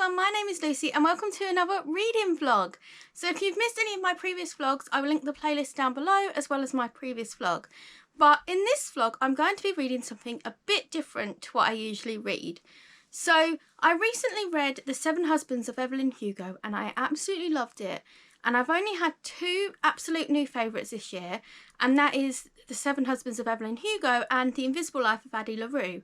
everyone, my name is Lucy and welcome to another reading vlog. So if you've missed any of my previous vlogs, I will link the playlist down below as well as my previous vlog. But in this vlog, I'm going to be reading something a bit different to what I usually read. So I recently read The Seven Husbands of Evelyn Hugo and I absolutely loved it. And I've only had two absolute new favourites this year, and that is The Seven Husbands of Evelyn Hugo and The Invisible Life of Addie LaRue.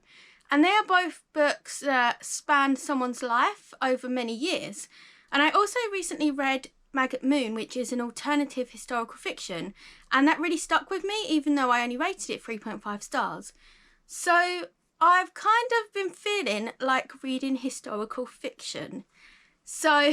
And they are both books that span someone's life over many years. And I also recently read Maggot Moon, which is an alternative historical fiction, and that really stuck with me even though I only rated it 3.5 stars. So I've kind of been feeling like reading historical fiction. So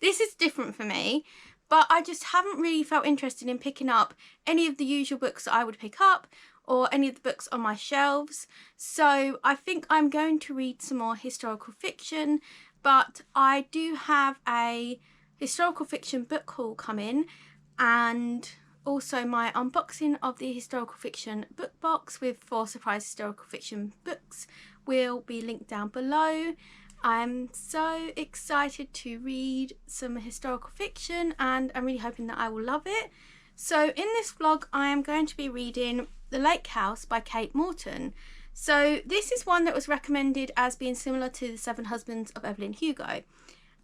this is different for me, but I just haven't really felt interested in picking up any of the usual books that I would pick up or any of the books on my shelves. So I think I'm going to read some more historical fiction, but I do have a historical fiction book haul coming, and also my unboxing of the historical fiction book box with 4 surprise historical fiction books will be linked down below. I'm so excited to read some historical fiction and I'm really hoping that I will love it. So in this vlog I am going to be reading The Lake House by Kate Morton. So this is one that was recommended as being similar to The Seven Husbands of Evelyn Hugo.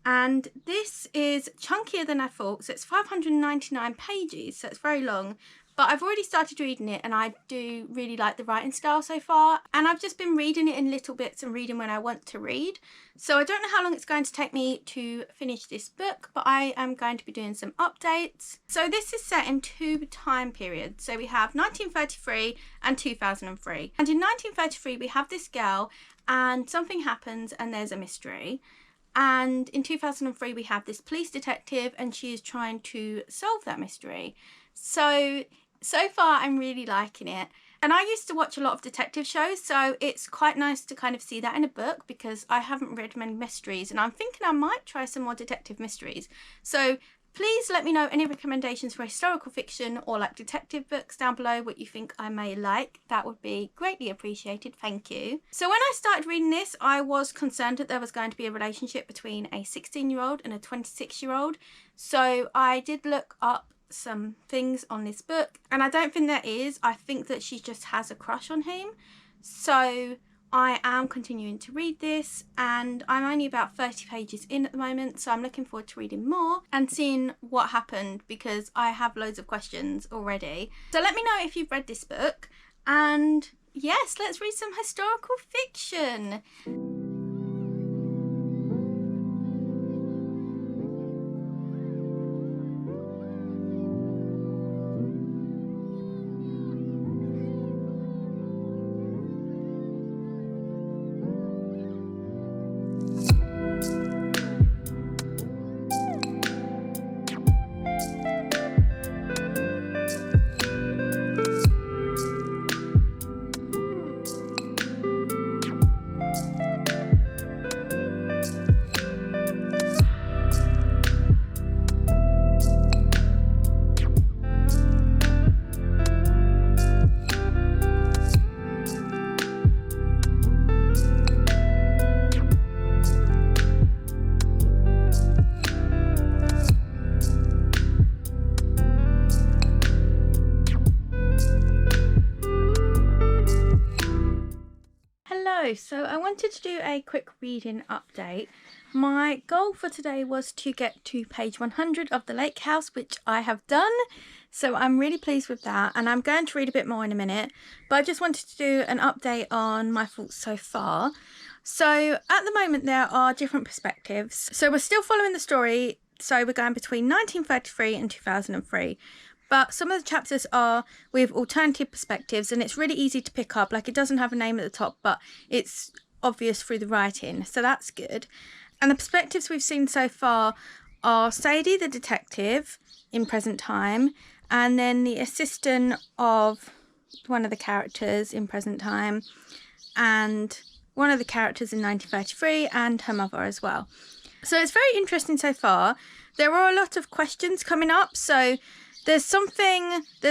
And this is chunkier than I thought, so it's 599 pages, so it's very long. But I've already started reading it and I do really like the writing style so far. And I've just been reading it in little bits and reading when I want to read. So I don't know how long it's going to take me to finish this book, but I am going to be doing some updates. So this is set in 2 time periods. So we have 1933 and 2003. And in 1933 we have this girl and something happens and there's a mystery. And in 2003 we have this police detective and she is trying to solve that mystery. So far I'm really liking it. And I used to watch a lot of detective shows, so it's quite nice to kind of see that in a book because I haven't read many mysteries and I'm thinking I might try some more detective mysteries. So please let me know any recommendations for historical fiction or like detective books down below, what you think I may like. That would be greatly appreciated, thank you. So when I started reading this, I was concerned that there was going to be a relationship between a 16-year-old and a 26-year-old. So I did look up some things on this book and I don't think there is. I think that she just has a crush on him. So I am continuing to read this and I'm only about 30 pages in at the moment, so I'm looking forward to reading more and seeing what happened because I have loads of questions already. So let me know if you've read this book, and yes, let's read some historical fiction. So I wanted to do a quick reading update. My goal for today was to get to page 100 of The Lake House, which I have done. So I'm really pleased with that and I'm going to read a bit more in a minute. But I just wanted to do an update on my thoughts so far. So at the moment there are different perspectives. So we're still following the story. So we're going between 1933 and 2003. But some of the chapters are with alternative perspectives and it's really easy to pick up. Like, it doesn't have a name at the top, but it's obvious through the writing. So that's good. And the perspectives we've seen so far are Sadie, the detective, in present time, and then the assistant of one of the characters in present time, and one of the characters in 1933 and her mother as well. So it's very interesting so far. There are a lot of questions coming up. So there's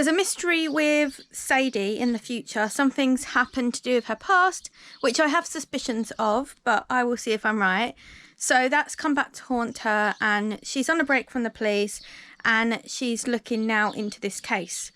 a mystery with Sadie in the future. Something's happened to do with her past, which I have suspicions of, but I will see if I'm right. So that's come back to haunt her, and she's on a break from the police, and she's looking now into this case.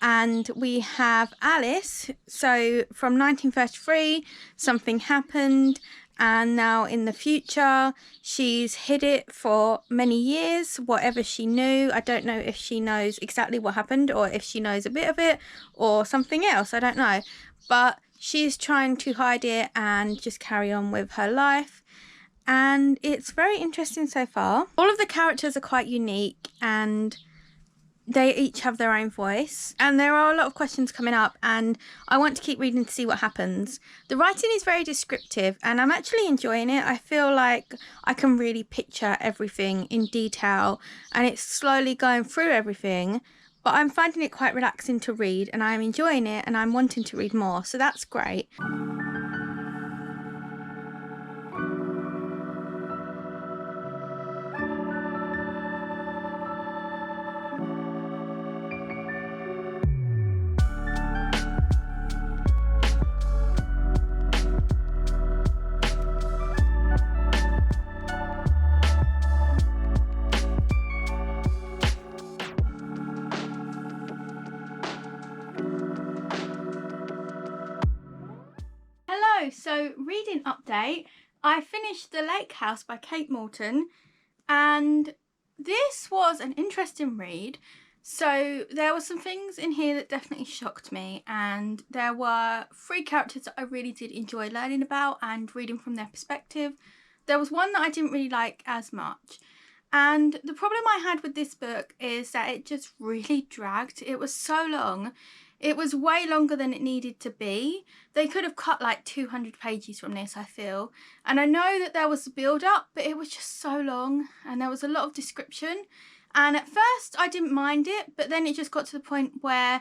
And we have Alice. So from 1933, something happened, and now in the future, she's hid it for many years, whatever she knew. I don't know if she knows exactly what happened, or if she knows a bit of it, or something else. I don't know. But she's trying to hide it and just carry on with her life. And it's very interesting so far. All of the characters are quite unique, and they each have their own voice, and there are a lot of questions coming up, and I want to keep reading to see what happens. The writing is very descriptive, and I'm actually enjoying it. I feel like I can really picture everything in detail, and it's slowly going through everything, but I'm finding it quite relaxing to read, and I'm enjoying it, and I'm wanting to read more, so that's great. Hello, so reading update. I finished The Lake House by Kate Morton, and this was an interesting read. So there were some things in here that definitely shocked me, and there were 3 characters that I really did enjoy learning about and reading from their perspective. There was one that I didn't really like as much. And the problem I had with this book is that it just really dragged. It was so long. It was way longer than it needed to be. They could have cut like 200 pages from this, I feel. And I know that there was a build-up, but it was just so long, and there was a lot of description. And at first I didn't mind it, but then it just got to the point where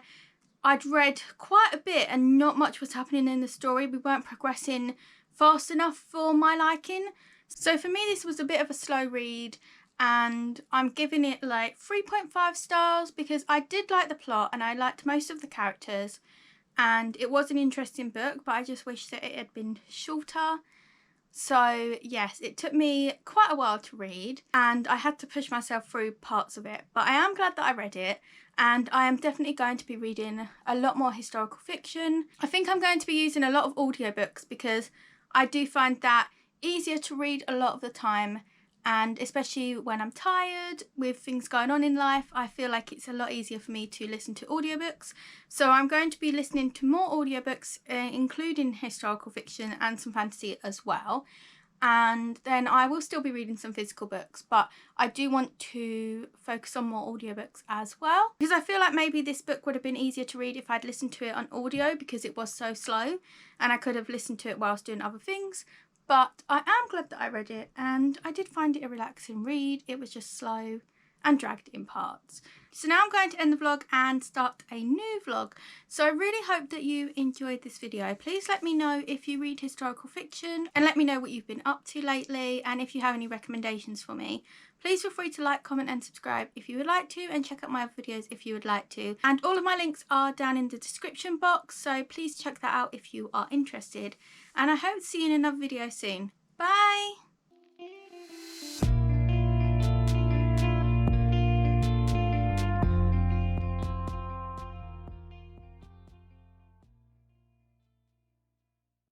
I'd read quite a bit and not much was happening in the story. We weren't progressing fast enough for my liking. So for me, this was a bit of a slow read, and I'm giving it like 3.5 stars because I did like the plot and I liked most of the characters, and it was an interesting book, but I just wish that it had been shorter. So yes, it took me quite a while to read, and I had to push myself through parts of it, but I am glad that I read it, and I am definitely going to be reading a lot more historical fiction. I think I'm going to be using a lot of audiobooks because I do find that easier to read a lot of the time, and especially when I'm tired with things going on in life, I feel like it's a lot easier for me to listen to audiobooks. So I'm going to be listening to more audiobooks, including historical fiction and some fantasy as well. And then I will still be reading some physical books, but I do want to focus on more audiobooks as well, because I feel like maybe this book would have been easier to read if I'd listened to it on audio, because it was so slow and I could have listened to it whilst doing other things. But I am glad that I read it, and I did find it a relaxing read. It was just slow and dragged in parts. So now I'm going to end the vlog and start a new vlog. So I really hope that you enjoyed this video. Please let me know if you read historical fiction, and let me know what you've been up to lately, and if you have any recommendations for me. Please feel free to like, comment and subscribe if you would like to, and check out my other videos if you would like to. And all of my links are down in the description box, so please check that out if you are interested. And I hope to see you in another video soon. Bye!